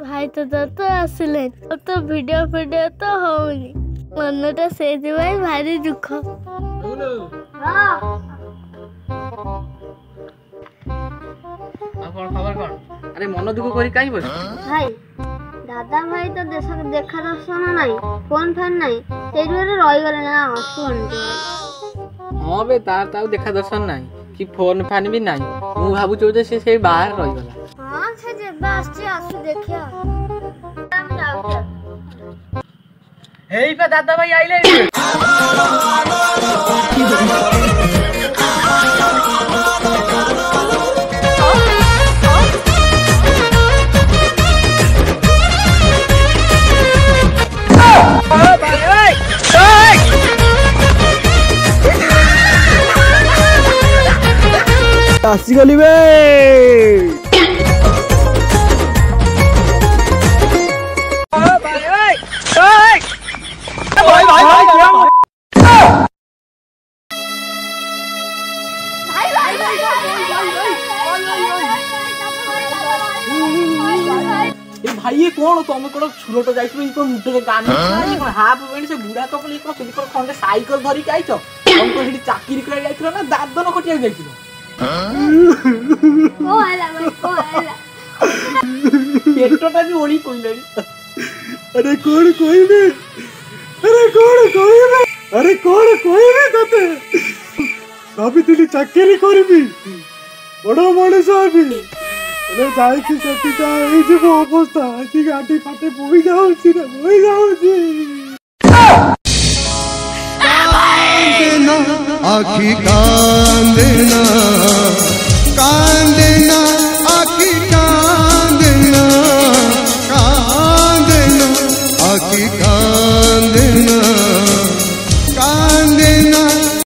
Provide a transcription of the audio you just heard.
भाई तो आसिले तो वीडियो तो होनी मनटा से भारी दुख। अरे मन दुख करी कहीं बस भाई दादा भाई तो देखा दर्शन नहीं फोन फान नहीं से रही गले ना हाँ बे तार देखा दर्शन नहीं कि फोन फान भी नहीं मु भाबु जे से बाहर रही गला। हां से जेबा आसु देखिया हेई पे दादा भाई आइले आसी गली बे भाई ये कौन तुम कौन छुरट जाइछो मुठे गाने हाफ पेंट से बुढ़ा तो खंडे साइकिल धरिक आइछ तुम को चाकरी कर जाइछो ना दादन खटिया जाइछो पेटटा भी ओली कोइलेनी। अरे कौन कोइले अरे कौन कोइले तते भाभी तुली चाकरी करबी बड़ मଣିଷ हेबी अरे जाई कि सती जा ए जे अवस्था कि गाडी फाटे बोई जाउची रे बोई जाउची आखी कांदना कांदना आखी कांदना कांदना आखी कांदना